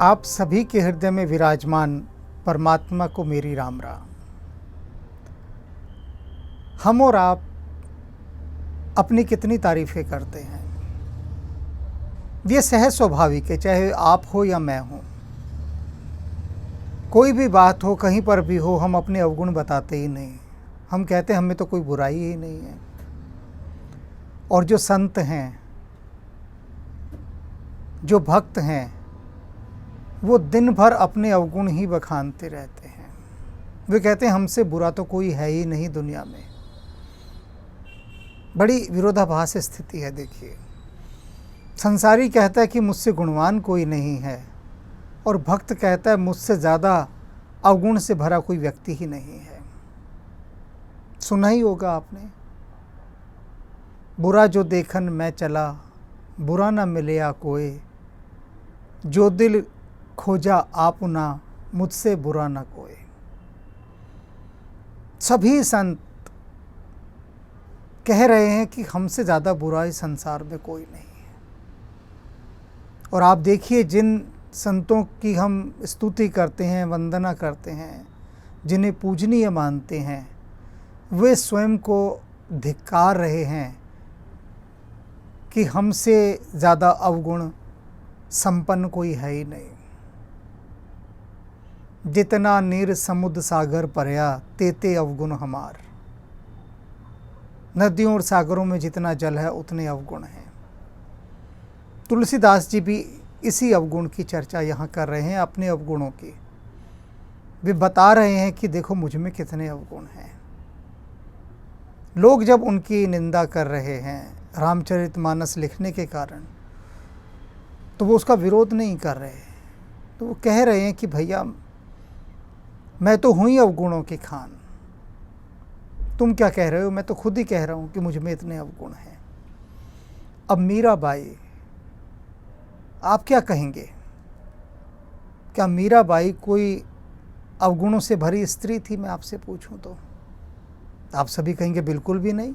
आप सभी के हृदय में विराजमान परमात्मा को मेरी राम राम। हम और आप अपनी कितनी तारीफ़ें करते हैं, ये सहज स्वाभाविक है, चाहे आप हो या मैं हूँ। कोई भी बात हो, कहीं पर भी हो, हम अपने अवगुण बताते ही नहीं। हम कहते हैं हमें तो कोई बुराई ही नहीं है। और जो संत हैं, जो भक्त हैं, वो दिन भर अपने अवगुण ही बखानते रहते हैं। वे कहते हैं हमसे बुरा तो कोई है ही नहीं दुनिया में। बड़ी विरोधाभास स्थिति है। देखिए, संसारी कहता है कि मुझसे गुणवान कोई नहीं है, और भक्त कहता है मुझसे ज़्यादा अवगुण से भरा कोई व्यक्ति ही नहीं है। सुना ही होगा आपने, बुरा जो देखन मैं चला, बुरा न मिले या कोई, जो दिल खोजा आप ना, मुझसे बुरा न कोई। सभी संत कह रहे हैं कि हमसे ज़्यादा बुरा इस संसार में कोई नहीं है। और आप देखिए, जिन संतों की हम स्तुति करते हैं, वंदना करते हैं, जिन्हें पूजनीय मानते हैं, वे स्वयं को धिक्कार रहे हैं कि हमसे ज़्यादा अवगुण संपन्न कोई है ही नहीं। जितना नीर समुद्र सागर परया, तेते अवगुण हमार। नदियों और सागरों में जितना जल है उतने अवगुण हैं। तुलसीदास जी भी इसी अवगुण की चर्चा यहाँ कर रहे हैं, अपने अवगुणों की। वे बता रहे हैं कि देखो मुझ में कितने अवगुण हैं। लोग जब उनकी निंदा कर रहे हैं रामचरितमानस लिखने के कारण, तो वो उसका विरोध नहीं कर रहे। तो वो कह रहे हैं कि भैया मैं तो हूँ ही अवगुणों की खान, तुम क्या कह रहे हो? मैं तो खुद ही कह रहा हूँ कि मुझ में इतने अवगुण हैं। अब मीराबाई, आप क्या कहेंगे? क्या मीराबाई कोई अवगुणों से भरी स्त्री थी? मैं आपसे पूछूं तो आप सभी कहेंगे बिल्कुल भी नहीं।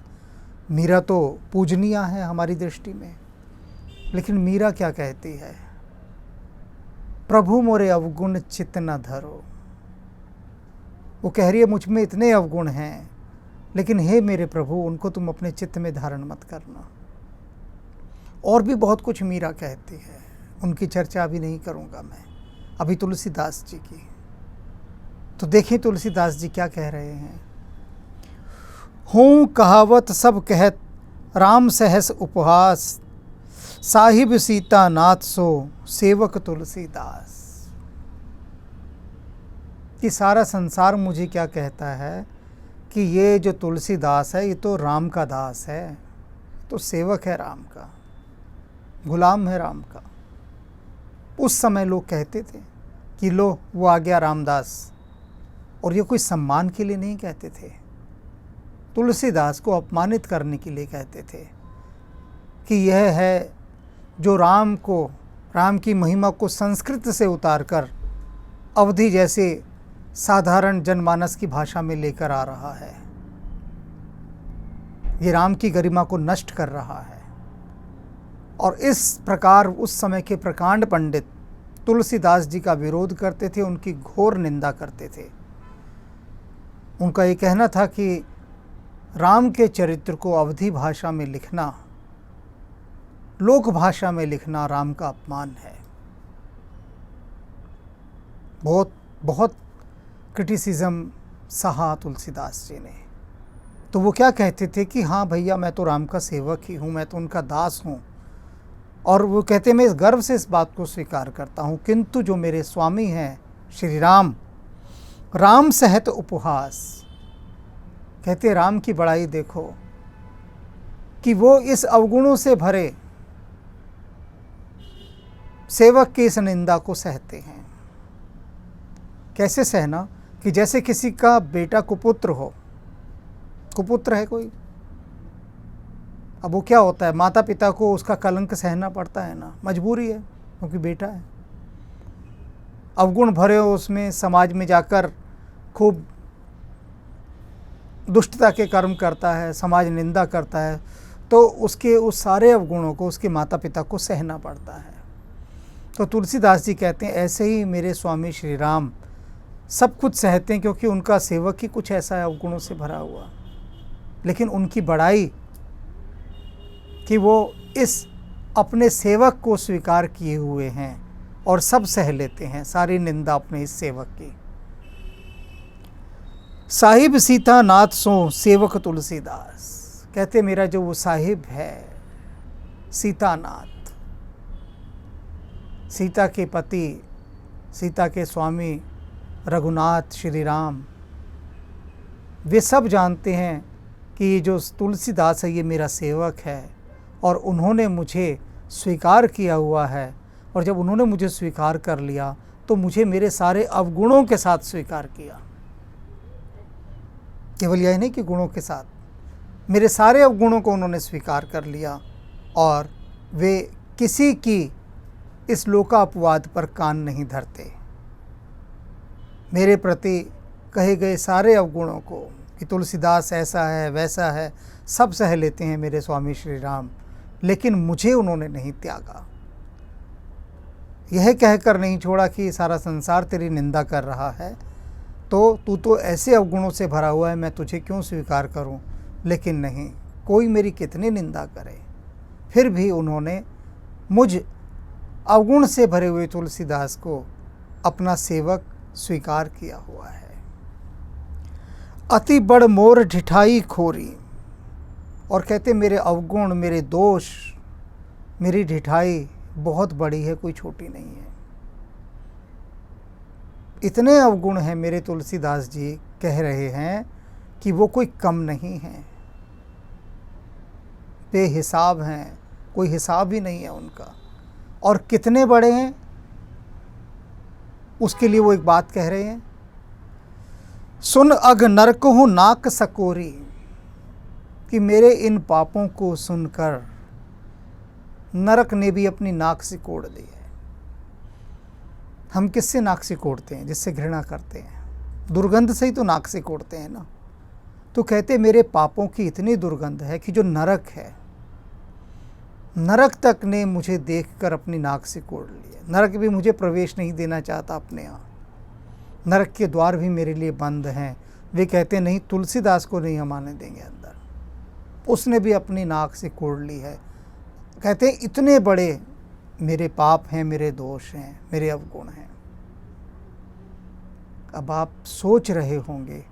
मीरा तो पूजनीय है हमारी दृष्टि में। लेकिन मीरा क्या कहती है? प्रभु मोरे अवगुण चित्त न धरो। वो कह रही है मुझ में इतने अवगुण हैं, लेकिन हे मेरे प्रभु, उनको तुम अपने चित्त में धारण मत करना। और भी बहुत कुछ मीरा कहती है, उनकी चर्चा अभी नहीं करूँगा मैं, अभी तुलसीदास जी की। तो देखिए तुलसीदास जी क्या कह रहे हैं। हूँ कहावत सब कहत, राम सहस उपहास, साहिब सीता नाथ सो, सेवक तुलसीदास। कि सारा संसार मुझे क्या कहता है कि ये जो तुलसीदास है ये तो राम का दास है, तो सेवक है राम का, गुलाम है राम का। उस समय लोग कहते थे कि लो वो आ गया रामदास, और ये कोई सम्मान के लिए नहीं कहते थे, तुलसीदास को अपमानित करने के लिए कहते थे कि यह है जो राम की महिमा को संस्कृत से उतारकर अवधी जैसे साधारण जनमानस की भाषा में लेकर आ रहा है। ये राम की गरिमा को नष्ट कर रहा है। और इस प्रकार उस समय के प्रकांड पंडित तुलसीदास जी का विरोध करते थे, उनकी घोर निंदा करते थे। उनका ये कहना था कि राम के चरित्र को अवधी भाषा में लिखना, लोक भाषा में लिखना राम का अपमान है। बहुत बहुत क्रिटिसिज्म सहा तुलसीदास जी ने। तो वो क्या कहते थे कि हाँ भैया, मैं तो राम का सेवक ही हूँ, मैं तो उनका दास हूँ। और वो कहते मैं इस गर्व से इस बात को स्वीकार करता हूँ, किंतु जो मेरे स्वामी हैं श्री राम, राम सहत उपहास। कहते राम की बड़ाई देखो कि वो इस अवगुणों से भरे सेवक की इस निंदा को सहते हैं। कैसे सहना? कि जैसे किसी का बेटा कुपुत्र हो, कुपुत्र है कोई, अब वो क्या होता है, माता पिता को उसका कलंक सहना पड़ता है ना, मजबूरी है, क्योंकि बेटा है। अवगुण भरे हो उसमें, समाज में जाकर खूब दुष्टता के कर्म करता है, समाज निंदा करता है, तो उसके उस सारे अवगुणों को उसके माता पिता को सहना पड़ता है। तो तुलसीदास जी कहते हैं ऐसे ही मेरे स्वामी श्री राम सब कुछ सहते हैं, क्योंकि उनका सेवक ही कुछ ऐसा है अवगुणों से भरा हुआ, लेकिन उनकी बड़ाई कि वो इस अपने सेवक को स्वीकार किए हुए हैं और सब सह लेते हैं सारी निंदा अपने इस सेवक की। साहिब सीता नाथ सो सेवक तुलसीदास, कहते मेरा जो वो साहिब है सीतानाथ, सीता के पति, सीता के स्वामी रघुनाथ श्री राम, वे सब जानते हैं कि ये जो तुलसीदास है ये मेरा सेवक है और उन्होंने मुझे स्वीकार किया हुआ है, और जब उन्होंने मुझे स्वीकार कर लिया तो मुझे मेरे सारे अवगुणों के साथ स्वीकार किया। केवल यही नहीं कि गुणों के साथ, मेरे सारे अवगुणों को उन्होंने स्वीकार कर लिया और वे किसी की इस लोकापवाद पर कान नहीं धरते। मेरे प्रति कहे गए सारे अवगुणों को कि तुलसीदास ऐसा है वैसा है सब सह लेते हैं मेरे स्वामी श्री राम, लेकिन मुझे उन्होंने नहीं त्यागा। यह कहकर नहीं छोड़ा कि सारा संसार तेरी निंदा कर रहा है, तो तू तो ऐसे अवगुणों से भरा हुआ है, मैं तुझे क्यों स्वीकार करूं। लेकिन नहीं, कोई मेरी कितनी निंदा करे, फिर भी उन्होंने मुझ अवगुण से भरे हुए तुलसीदास को अपना सेवक स्वीकार किया हुआ है। अति बड़ मोर ढिठाई खोरी, और कहते मेरे अवगुण, मेरे दोष, मेरी ढिठाई बहुत बड़ी है, कोई छोटी नहीं है। इतने अवगुण हैं मेरे तुलसीदास जी कह रहे हैं कि वो कोई कम नहीं है, बेहिसाब हैं, कोई हिसाब ही नहीं है उनका। और कितने बड़े हैं उसके लिए वो एक बात कह रहे हैं, सुन अग नरक हूँ नाक सकोरी, कि मेरे इन पापों को सुनकर नरक ने भी अपनी नाक सिकोड़ दी है। हम किससे नाक सिकोड़ते हैं? जिससे घृणा करते हैं, दुर्गंध से ही तो नाक सिकोड़ते हैं ना। तो कहते मेरे पापों की इतनी दुर्गंध है कि जो नरक है, नरक तक ने मुझे देखकर अपनी नाक सिकोड़ लिया। नरक भी मुझे प्रवेश नहीं देना चाहता अपने यहाँ, नरक के द्वार भी मेरे लिए बंद हैं। वे कहते नहीं, तुलसीदास को नहीं हम आने देंगे अंदर, उसने भी अपनी नाक सिकोड़ ली है। कहते हैं इतने बड़े मेरे पाप हैं, मेरे दोष हैं, मेरे अवगुण हैं। अब आप सोच रहे होंगे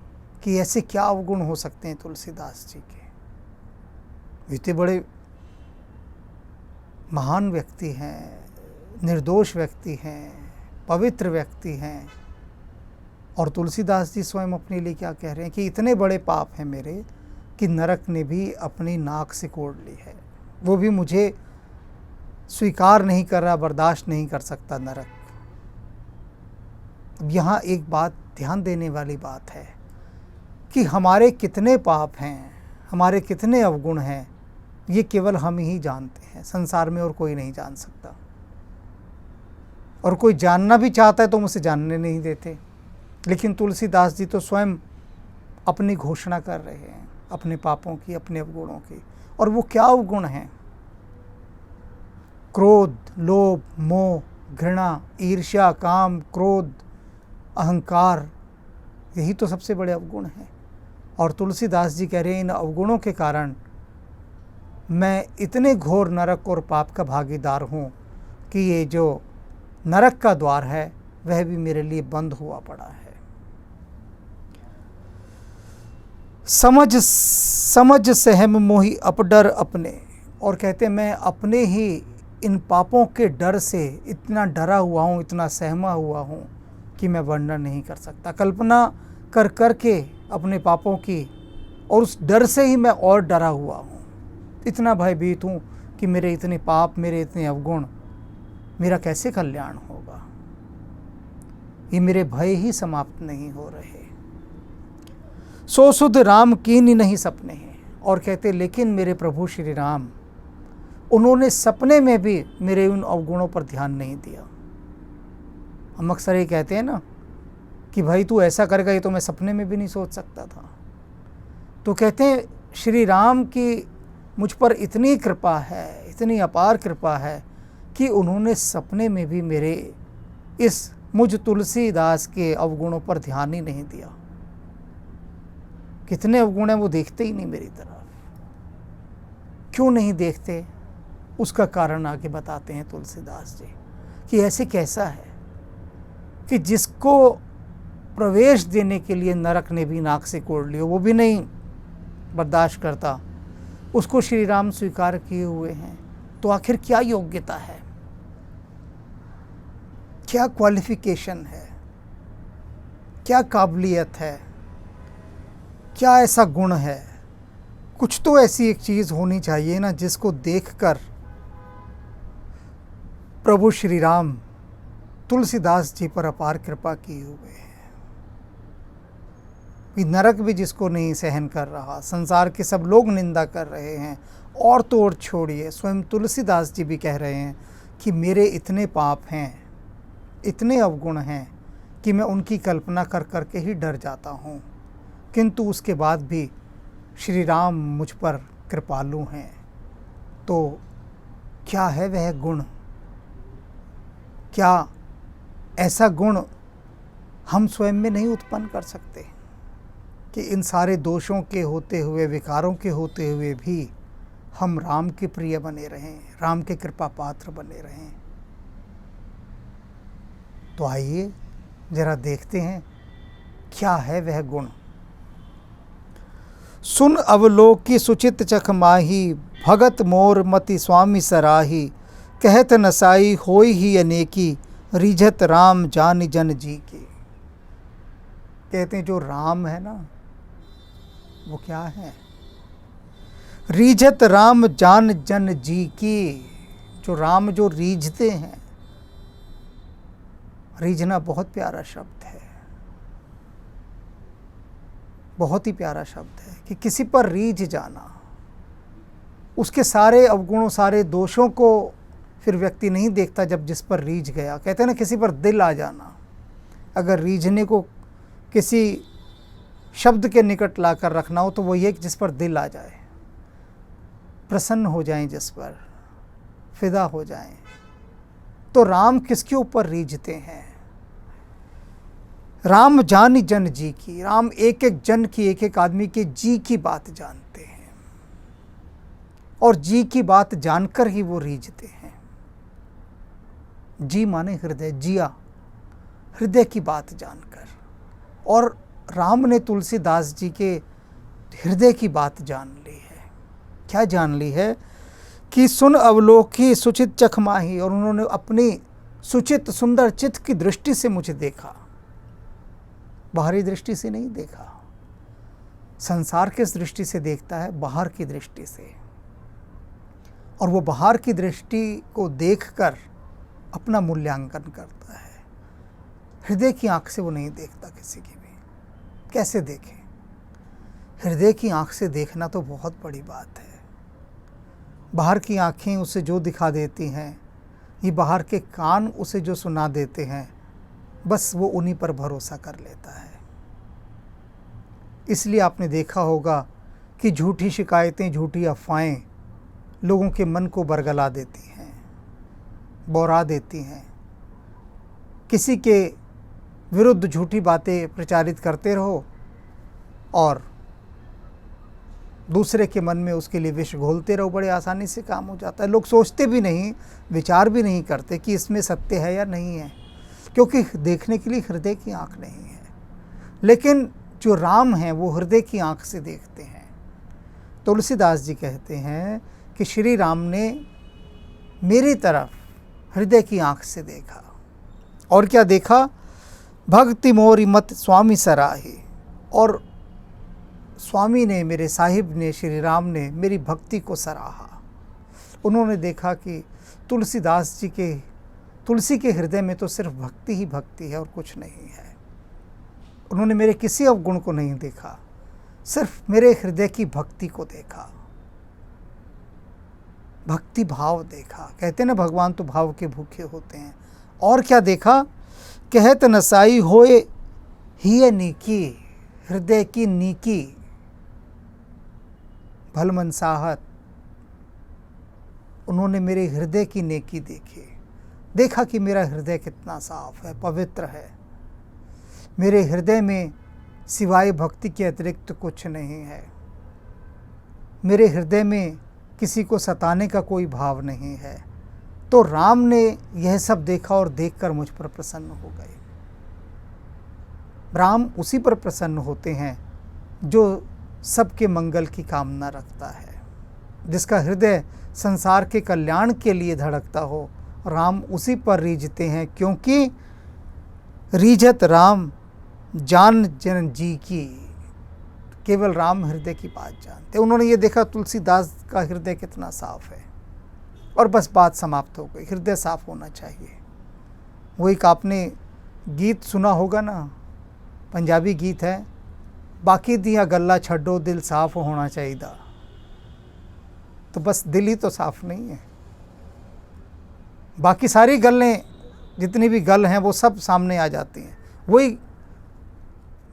कि ऐसे क्या अवगुण हो सकते हैं तुलसीदास जी के। इतने बड़े महान व्यक्ति हैं, निर्दोष व्यक्ति हैं, पवित्र व्यक्ति हैं, और तुलसीदास जी स्वयं अपने लिए क्या कह रहे हैं कि इतने बड़े पाप हैं मेरे कि नरक ने भी अपनी नाक सिकोड़ ली है, वो भी मुझे स्वीकार नहीं कर रहा, बर्दाश्त नहीं कर सकता नरक। अब यहाँ एक बात ध्यान देने वाली बात है कि हमारे कितने पाप हैं, हमारे कितने अवगुण हैं, ये केवल हम ही जानते हैं, संसार में और कोई नहीं जान सकता। और कोई जानना भी चाहता है तो मुझसे जानने नहीं देते। लेकिन तुलसीदास जी तो स्वयं अपनी घोषणा कर रहे हैं अपने पापों की, अपने अवगुणों की। और वो क्या अवगुण हैं? क्रोध, लोभ, मोह, घृणा, ईर्ष्या, काम, क्रोध, अहंकार, यही तो सबसे बड़े अवगुण हैं। और तुलसीदास जी कह रहे हैं इन अवगुणों के कारण मैं इतने घोर नरक और पाप का भागीदार हूँ कि ये जो नरक का द्वार है वह भी मेरे लिए बंद हुआ पड़ा है। समझ सहम मोहि अपडर अपने, और कहते मैं अपने ही इन पापों के डर से इतना डरा हुआ हूँ, इतना सहमा हुआ हूँ कि मैं वर्णन नहीं कर सकता। कल्पना कर कर के अपने पापों की, और उस डर से ही मैं और डरा हुआ हूँ, इतना भयभीत हूँ कि मेरे इतने पाप, मेरे इतने अवगुण, मेरा कैसे कल्याण होगा। ये मेरे भय ही समाप्त नहीं हो रहे। सो सुध राम कीन नहीं सपने हैं, और कहते लेकिन मेरे प्रभु श्री राम, उन्होंने सपने में भी मेरे उन अवगुणों पर ध्यान नहीं दिया। हम अक्सर ये कहते हैं ना कि भाई तू ऐसा करेगा, ये तो मैं सपने में भी नहीं सोच सकता था। तो कहते हैं श्री राम की मुझ पर इतनी कृपा है, इतनी अपार कृपा है कि उन्होंने सपने में भी मेरे इस मुझ तुलसीदास के अवगुणों पर ध्यान ही नहीं दिया। कितने अवगुण हैं वो देखते ही नहीं मेरी तरफ। क्यों नहीं देखते, उसका कारण आगे बताते हैं तुलसीदास जी कि ऐसे कैसा है कि जिसको प्रवेश देने के लिए नरक ने भी नाक से कोड़ लिया, वो भी नहीं बर्दाश्त करता, उसको श्री राम स्वीकार किए हुए हैं, तो आखिर क्या योग्यता है, क्या क्वालिफिकेशन है, क्या काबिलियत है, क्या ऐसा गुण है। कुछ तो ऐसी एक चीज़ होनी चाहिए ना जिसको देखकर प्रभु श्री राम तुलसीदास जी पर अपार कृपा किए हुए हैं। कि नरक भी जिसको नहीं सहन कर रहा, संसार के सब लोग निंदा कर रहे हैं, और तो और छोड़िए स्वयं तुलसीदास जी भी कह रहे हैं कि मेरे इतने पाप हैं, इतने अवगुण हैं कि मैं उनकी कल्पना कर कर के ही डर जाता हूँ, किंतु उसके बाद भी श्री राम मुझ पर कृपालु हैं। तो क्या है वह गुण, क्या ऐसा गुण हम स्वयं में नहीं उत्पन्न कर सकते कि इन सारे दोषों के होते हुए, विकारों के होते हुए भी हम राम के प्रिय बने रहें, राम के कृपा पात्र बने रहें। तो आइए जरा देखते हैं क्या है वह गुण। सुन अवलोकी सुचित चख माही, भगत मोर मति स्वामी सराही, कहत नसाई होई ही अनेकी, रिझत राम जान जन जी की। कहते हैं जो राम है ना वो क्या है, रीझत राम जान जन जी की। जो राम जो रीझते हैं, रीझना बहुत प्यारा शब्द है, बहुत ही प्यारा शब्द है कि किसी पर रीझ जाना, उसके सारे अवगुणों, सारे दोषों को फिर व्यक्ति नहीं देखता जब जिस पर रीझ गया। कहते हैं ना किसी पर दिल आ जाना। अगर रीझने को किसी शब्द के निकट लाकर रखना हो तो वो ये कि जिस पर दिल आ जाए, प्रसन्न हो जाएं, जिस पर फिदा हो जाएं। तो राम किसके ऊपर रीझते हैं, राम जान जन जी की। राम एक एक जन की, एक एक आदमी के जी की बात जानते हैं, और जी की बात जानकर ही वो रीझते हैं। जी माने हृदय, जिया, हृदय की बात जानकर। और राम ने तुलसीदास जी के हृदय की बात जान ली है। क्या जान ली है कि सुन अवलोकी सुचित चख माही, और उन्होंने अपनी सुचित सुंदर चित्त की दृष्टि से मुझे देखा, बाहरी दृष्टि से नहीं देखा। संसार किस दृष्टि से देखता है, बाहर की दृष्टि से। और वो बाहर की दृष्टि को देखकर अपना मूल्यांकन करता है। हृदय की आंख से वो नहीं देखता किसी की भी। कैसे देखे, हृदय की आंख से देखना तो बहुत बड़ी बात है। बाहर की आंखें उसे जो दिखा देती हैं, ये बाहर के कान उसे जो सुना देते हैं, बस वो उन्हीं पर भरोसा कर लेता है। इसलिए आपने देखा होगा कि झूठी शिकायतें, झूठी अफवाहें लोगों के मन को बरगला देती हैं, बौरा देती हैं। किसी के विरुद्ध झूठी बातें प्रचारित करते रहो और दूसरे के मन में उसके लिए विष घोलते रहो, बड़े आसानी से काम हो जाता है। लोग सोचते भी नहीं, विचार भी नहीं करते कि इसमें सत्य है या नहीं है, क्योंकि देखने के लिए हृदय की आंख नहीं है। लेकिन जो राम हैं वो हृदय की आंख से देखते हैं। तुलसीदास जी कहते हैं कि श्री राम ने मेरी तरफ हृदय की आंख से देखा, और क्या देखा, भक्ति मोरी मत स्वामी सराही। और स्वामी ने, मेरे साहिब ने, श्री राम ने मेरी भक्ति को सराहा। उन्होंने देखा कि तुलसीदास जी के, तुलसी के हृदय में तो सिर्फ भक्ति ही भक्ति है और कुछ नहीं है। उन्होंने मेरे किसी अवगुण को नहीं देखा, सिर्फ मेरे हृदय की भक्ति को देखा, भक्ति भाव देखा। कहते ना भगवान तो भाव के भूखे होते हैं। और क्या देखा, कहत नसाई होए ही नीकी, हृदय की नीकी, भलमनसाहत, उन्होंने मेरे हृदय की नेकी देखी, देखा कि मेरा हृदय कितना साफ है, पवित्र है। मेरे हृदय में सिवाय भक्ति के अतिरिक्त कुछ नहीं है। मेरे हृदय में किसी को सताने का कोई भाव नहीं है। तो राम ने यह सब देखा और देखकर मुझ पर प्रसन्न हो गए। राम उसी पर प्रसन्न होते हैं जो सबके मंगल की कामना रखता है, जिसका हृदय संसार के कल्याण के लिए धड़कता हो। राम उसी पर रीझते हैं, क्योंकि रीझत राम जान जन जी की। केवल राम हृदय की बात जानते। उन्होंने ये देखा तुलसीदास का हृदय कितना साफ है, और बस बात समाप्त हो गई। हृदय साफ होना चाहिए। वो एक आपने गीत सुना होगा ना, पंजाबी गीत है, बाकी दिया गल्ला छड्डो दिल साफ होना चाहिए। तो बस दिल ही तो साफ नहीं है, बाकी सारी गल्लें जितनी भी गल हैं वो सब सामने आ जाती हैं। वही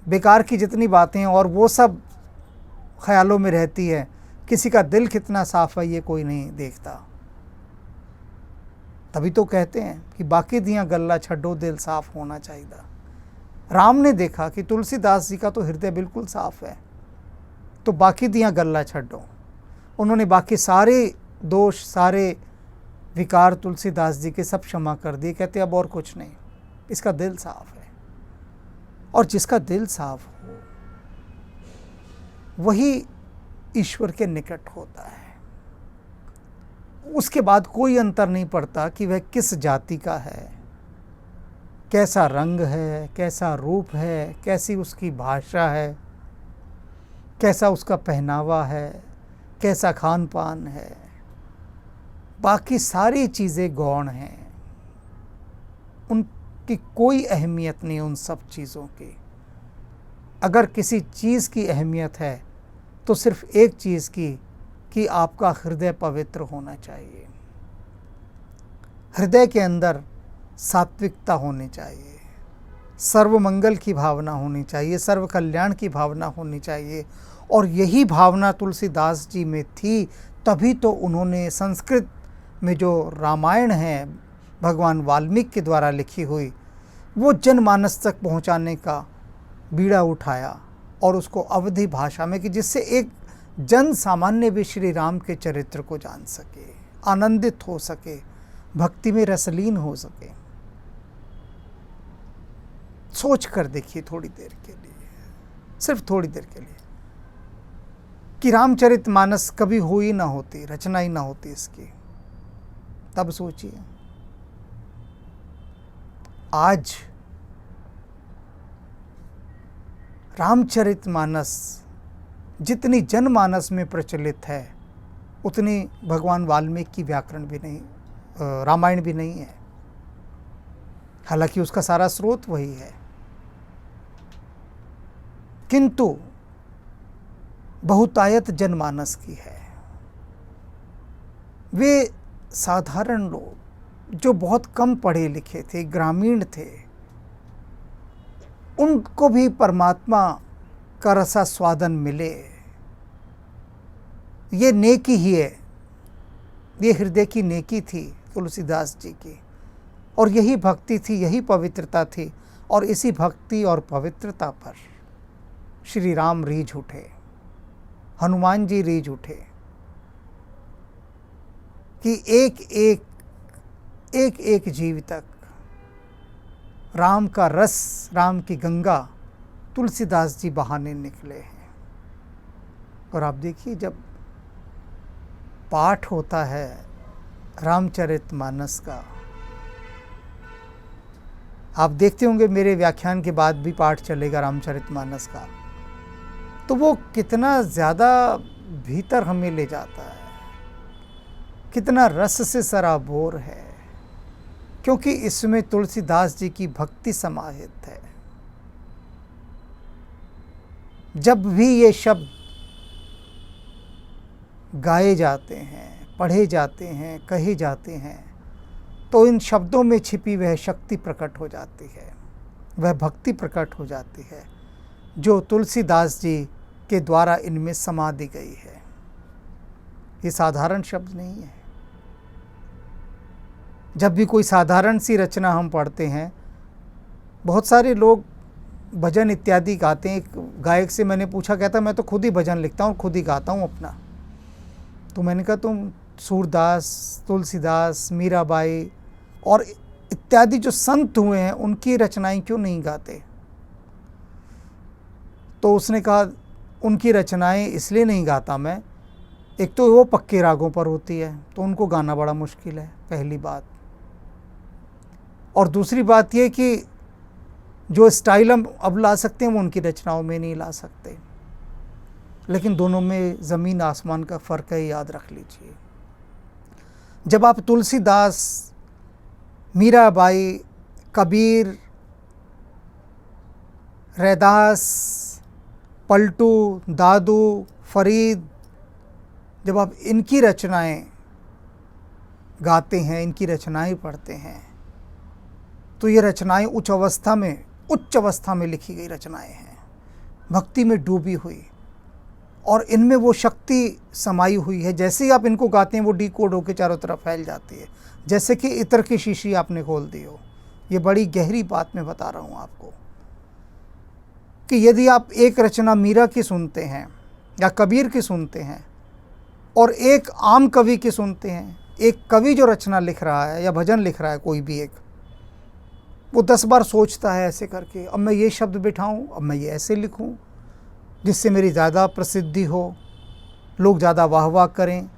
बेकार की जितनी बातें हैं और वो सब ख्यालों में रहती है। किसी का दिल कितना साफ है ये कोई नहीं देखता। तभी तो कहते हैं कि बाकी दिया गल्ला छड्डो दिल साफ होना चाहिए। राम ने देखा कि तुलसीदास जी का तो हृदय बिल्कुल साफ है, तो बाकी दिया गल्ला छड्डो। उन्होंने बाकी सारे दोष, सारे विकार तुलसीदास जी के सब क्षमा कर दिए। कहते अब और कुछ नहीं, इसका दिल साफ है। और जिसका दिल साफ हो वही ईश्वर के निकट होता है। उसके बाद कोई अंतर नहीं पड़ता कि वह किस जाति का है, कैसा रंग है, कैसा रूप है, कैसी उसकी भाषा है, कैसा उसका पहनावा है, कैसा खान पान है। बाकी सारी चीज़ें गौण हैं, उनकी कोई अहमियत नहीं उन सब चीज़ों की। अगर किसी चीज़ की अहमियत है तो सिर्फ एक चीज़ की, कि आपका हृदय पवित्र होना चाहिए। हृदय के अंदर सात्विकता होनी चाहिए, सर्वमंगल की भावना होनी चाहिए, सर्व कल्याण की भावना होनी चाहिए। और यही भावना तुलसीदास जी में थी, तभी तो उन्होंने संस्कृत में जो रामायण है भगवान वाल्मीकि के द्वारा लिखी हुई, वो जनमानस तक पहुंचाने का बीड़ा उठाया और उसको अवधी भाषा में, कि जिससे एक जन सामान्य भी श्री राम के चरित्र को जान सके, आनंदित हो सके, भक्ति में रसलीन हो सके। सोच कर देखिए थोड़ी देर के लिए, सिर्फ थोड़ी देर के लिए, कि रामचरितमानस कभी हुई ना होती, रचना ही ना होती इसकी। तब सोचिए आज रामचरितमानस जितनी जनमानस में प्रचलित है उतनी भगवान वाल्मीकि की व्याकरण भी नहीं, रामायण भी नहीं है। हालांकि उसका सारा स्रोत वही है, किंतु बहुतायत जनमानस की है। वे साधारण लोग जो बहुत कम पढ़े लिखे थे, ग्रामीण थे, उनको भी परमात्मा का रसास्वादन मिले, ये नेकी ही है। ये हृदय की नेकी थी तुलसीदास जी की, और यही भक्ति थी, यही पवित्रता थी। और इसी भक्ति और पवित्रता पर श्री राम रीझ उठे, हनुमान जी रीझ उठे, कि एक एक जीव तक राम का रस, राम की गंगा तुलसीदास जी बहाने निकले हैं। और आप देखिए जब पाठ होता है रामचरितमानस का, आप देखते होंगे मेरे व्याख्यान के बाद भी पाठ चलेगा रामचरितमानस का, तो वो कितना ज़्यादा भीतर हमें ले जाता है, कितना रस से सराबोर है, क्योंकि इसमें तुलसीदास जी की भक्ति समाहित है। जब भी ये शब्द गाए जाते हैं, पढ़े जाते हैं, कहे जाते हैं, तो इन शब्दों में छिपी वह शक्ति प्रकट हो जाती है, वह भक्ति प्रकट हो जाती है जो तुलसीदास जी के द्वारा इनमें समा दी गई है। ये साधारण शब्द नहीं है, जब भी कोई साधारण सी रचना हम पढ़ते हैं, बहुत सारे लोग भजन इत्यादि गाते हैं। एक गायक से मैंने पूछा, कहता मैं तो खुद ही भजन लिखता हूँ, खुद ही गाता हूँ अपना। तो मैंने कहा तुम सूरदास, तुलसीदास, मीराबाई और इत्यादि जो संत हुए हैं उनकी रचनाएं क्यों नहीं गाते? तो उसने कहा उनकी रचनाएं इसलिए नहीं गाता मैं, एक तो वो पक्के रागों पर होती है तो उनको गाना बड़ा मुश्किल है, पहली बात। और दूसरी बात ये कि जो स्टाइल हम अब ला सकते हैं वो उनकी रचनाओं में नहीं ला सकते। लेकिन दोनों में ज़मीन आसमान का फ़र्क है, याद रख लीजिए। जब आप तुलसीदास, मीराबाई, कबीर, रैदास, पलटू, दादू, फरीद, जब आप इनकी रचनाएं गाते हैं, इनकी रचनाएं पढ़ते हैं, तो ये रचनाएं उच्च अवस्था में लिखी गई रचनाएं हैं, भक्ति में डूबी हुई, और इनमें वो शक्ति समाई हुई है। जैसे ही आप इनको गाते हैं वो डिकोड होकर चारों तरफ फैल जाती है, जैसे कि इत्र की शीशी आपने खोल दी हो। ये बड़ी गहरी बात मैं बता रहा हूँ आपको कि यदि आप एक रचना मीरा की सुनते हैं या कबीर की सुनते हैं और एक आम कवि की सुनते हैं, एक कवि जो रचना लिख रहा है या भजन लिख रहा है कोई भी एक, वो 10 बार सोचता है ऐसे करके, अब मैं ये शब्द बिठाऊं, अब मैं ये ऐसे लिखूं जिससे मेरी ज़्यादा प्रसिद्धि हो, लोग ज़्यादा वाह वाह करें।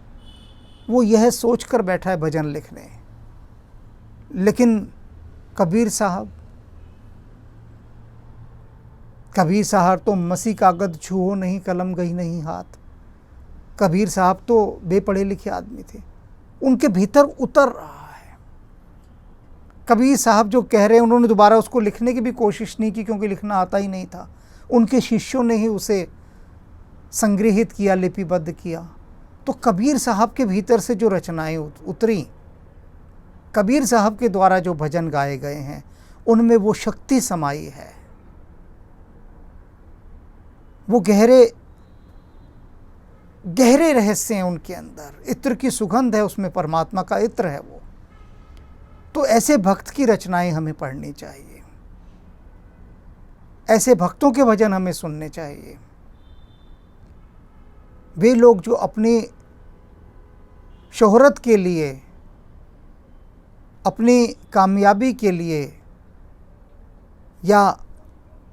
वो यह सोच कर बैठा है भजन लिखने। लेकिन कबीर साहब तो मसी कागद छुओ नहीं, कलम गई नहीं हाथ। कबीर साहब तो बेपढ़े लिखे आदमी थे, उनके भीतर उतर रहा है। कबीर साहब जो कह रहे हैं, उन्होंने दोबारा उसको लिखने की भी कोशिश नहीं की क्योंकि लिखना आता ही नहीं था। उनके शिष्यों ने ही उसे संग्रहित किया, लिपिबद्ध किया। तो कबीर साहब के भीतर से जो रचनाएं उतरी, कबीर साहब के द्वारा जो भजन गाए गए हैं, उनमें वो शक्ति समाई है, वो गहरे रहस्य हैं उनके अंदर। इत्र की सुगंध है उसमें, परमात्मा का इत्र है वो। तो ऐसे भक्त की रचनाएं हमें पढ़नी चाहिए, ऐसे भक्तों के भजन हमें सुनने चाहिए। वे लोग जो अपनी शोहरत के लिए, अपनी कामयाबी के लिए या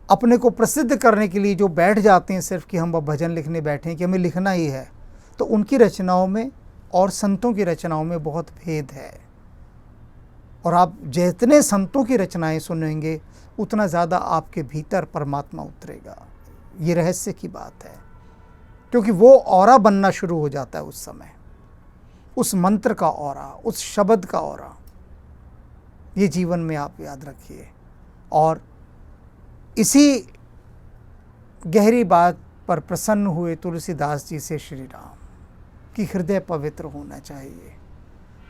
अपने को प्रसिद्ध करने के लिए जो बैठ जाते हैं सिर्फ कि हम अब भजन लिखने बैठे हैं, कि हमें लिखना ही है, तो उनकी रचनाओं में और संतों की रचनाओं में बहुत भेद है। और आप जितने संतों की रचनाएं सुनेंगे उतना ज़्यादा आपके भीतर परमात्मा उतरेगा। ये रहस्य की बात है, क्योंकि वो औरा बनना शुरू हो जाता है उस समय, उस मंत्र का औरा, उस शब्द का औरा। ये जीवन में आप याद रखिए। और इसी गहरी बात पर प्रसन्न हुए तुलसीदास जी से श्री राम कि हृदय पवित्र होना चाहिए।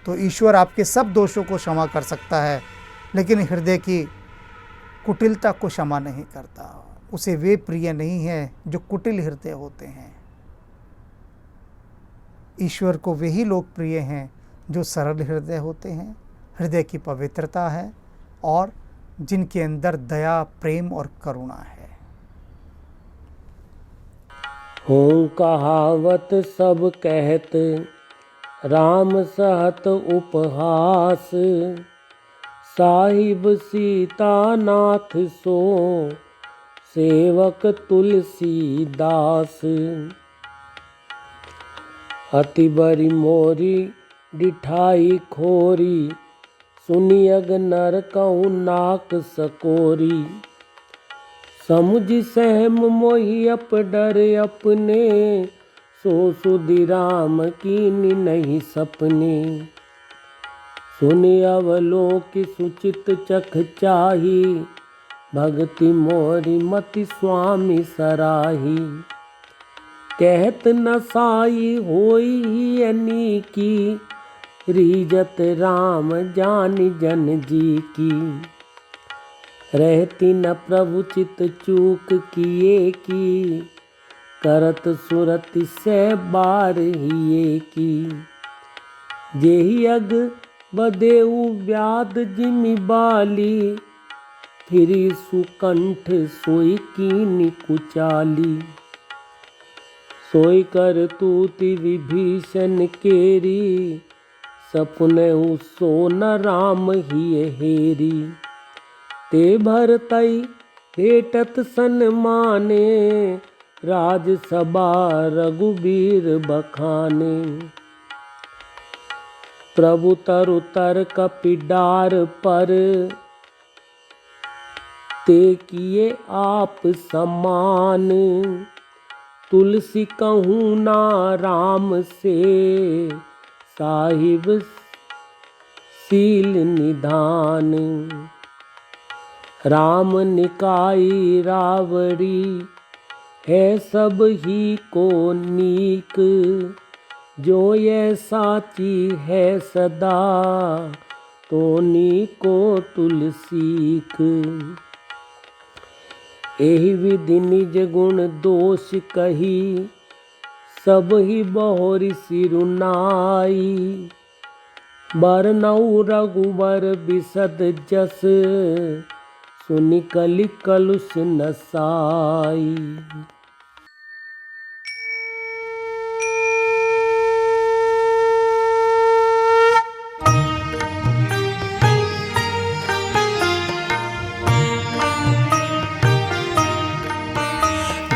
तो ईश्वर आपके सब दोषों को क्षमा कर सकता है, लेकिन हृदय की कुटिलता को क्षमा नहीं करता। उसे वे प्रिय नहीं है जो कुटिल हृदय होते हैं। ईश्वर को वही लोग प्रिय हैं जो सरल हृदय होते हैं, हृदय की पवित्रता है और जिनके अंदर दया, प्रेम और करुणा है। हों कहावत सब कहत, राम सहत उपहास। साहिब सीतानाथ सो, सेवक तुलसीदास। अति बरी मोरी डिठाई खोरी, सुनियग नर कहु नाक सकोरी। समुझ सहम मोहि अप डर अपने, सो सुधि राम कीन्ही नहीं सपने। सुनि अवलोकि सुचित चख चाही, भगति मोरी मति स्वामी सराही। कहत न साई होई ही अनीकी, रीजत राम जानि जन जी की। रहती न प्रभु चित चूक किए की, करत सुरति से बार हिए की। जेहि अग बदेऊ व्याध जिमि बाली, फिरी सुकंठ सोई कीनि कुचाली। सोई कर तूति विभीषण केरी, सपनेऊ सो न राम हिय हेरी। ते भरतई भेटत सन्माने, राजसभा रघुबीर बखाने। प्रभु तरु तर्क पिडार पर, ते किए आप समान। तुलसी कहूँ ना राम से, साहिब सील निधान। राम निकाई रावड़ी, है सब ही को नीक। जो ये साची है सदा, तो नीको तुलसीक। एहि विधि निज गुण दोष कही, सब ही बहुरी सिरुनाई। बरनऊ रघुबर बिसद जस, सुनि कलि कलुष नसाई।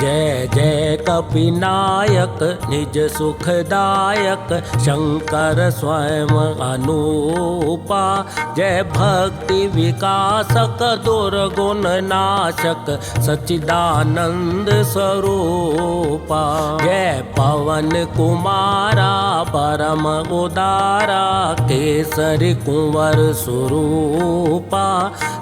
जय जय कपिनायक निज सुखदायक, शंकर स्वयं अनूपा। जय भक्ति विकासक दुर्गुण नाशक, सच्चिदानंद स्वरूपा। जय पवन कुमारा परम उदारा, केसरी कुंवर स्वरूपा।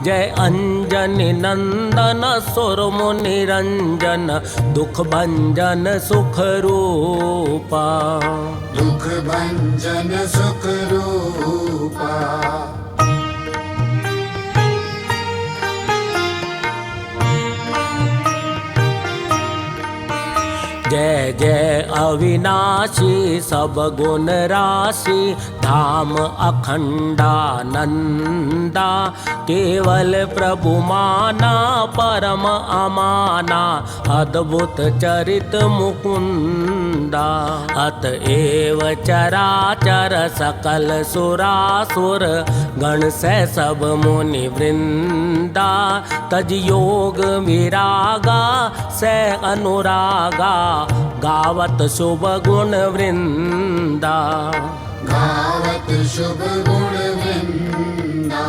जय अंजनी नंदन सुर मुनि रंजन, दुख भंजन सुख रूपा। दुख भंजन सुख रूपा। जय जय अविनाशी सब गुण राशि, धाम अखंडानंदा। केवल प्रभु माना परम अमाना, अद्भुत चरित मुकुंदा। अतएव चराचर सकल सुरासुर, गण से सब मुनि वृंदा। तज योग विरागा से अनुरागा, गावत शुभ गुण वृंदा। गावत शुभ गुण वृंदा।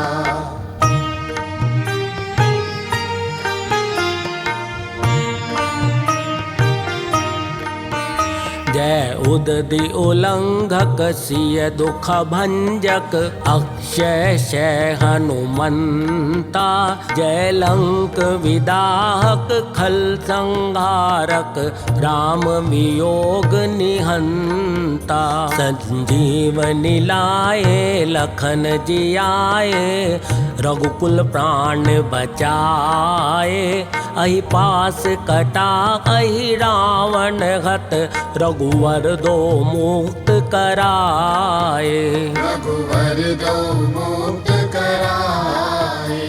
जय उदधि उल्लंघक सिय दुख भंजक, अक्षय शय हनुमंता। जय लंक विदाहक खल संहारक, राम वियोग निहंता। संजीवनी लाए लखन जियाए, रघुकुल प्राण बचाए। अहि पास कटा अहि रावण हत, रघुवर दो मुक्त कराए। रघुवर दो मुक्त कराए।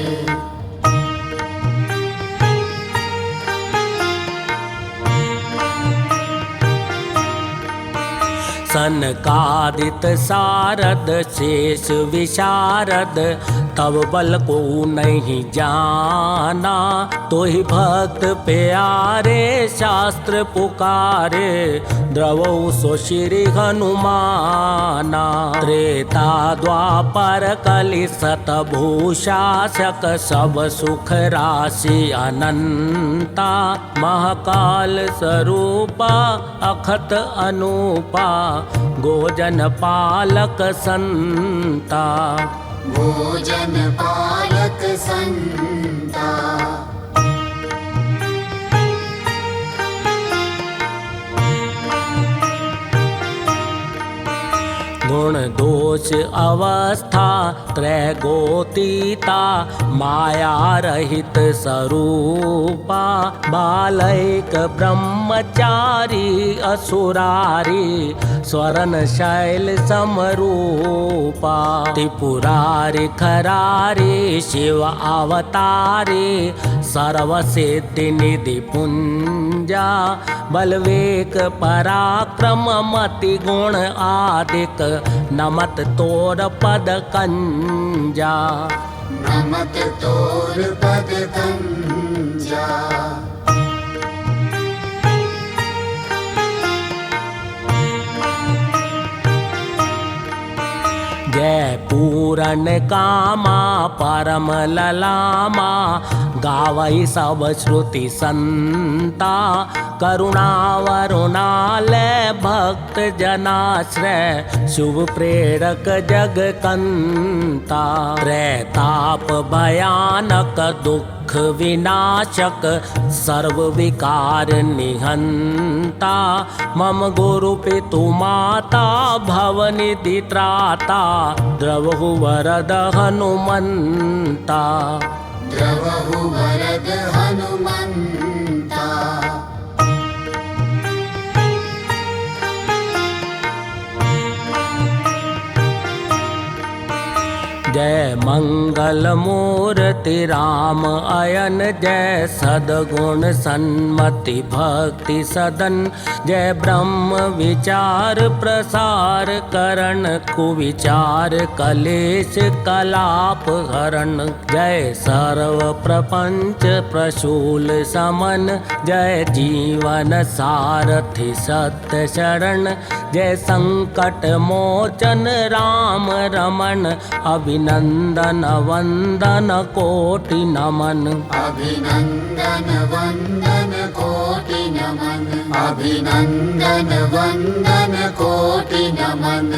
सनकादित सारद शेष विशारद, तब बल को नहीं जाना। तो ही भक्त प्यारे शास्त्र पुकारे, द्रवौ सो श्री हनुमाना। त्रेता द्वापर कलि सत भूषासक, सब सुख राशि अनंता। महाकाल स्वरूपा अखत अनूपा, गोजन पालक संता। भोजन पालक संता। गुण दोष अवस्था त्रैगोतीता माया रहित स्वरूपा बालैक ब्रह्मचारी असुरारी स्वरण शैल समरूपा त्रिपुरारी खरारी शिव अवतारी सर्वसिद्धि निधि पुंजा बलवेक पराक्रम मति गुण आदिक नमत तोर पद कंजा नमत तोर पद कंजा। जय पूरन कामा परम ललामा गावई सब श्रुति संता करुणा वरुणालय भक्त जनाश्रय शुभ प्रेरक जग कंता त्रैताप भयानक दुख विनाशक सर्व विकार निहंता मम गुरु पितु माता भवनिधि त्राता द्रवहु वरद हनुमंता द्रवहु वरद हनुमंता। जय मंगल मूर्ति राम अयन जय सद्गुण सन्मति भक्ति सदन जय ब्रह्म विचार प्रसार करण कुविचार कलेश कलाप हरण जय सर्व प्रपंच प्रशूल समन जय जीवन सारथि सत्य शरण जय संकट मोचन राम रमण अभिनंदन वंदन कोटि नमन अभिनंदन वंदन कोटि नमन अभिनंदन वंदन कोटि नमन।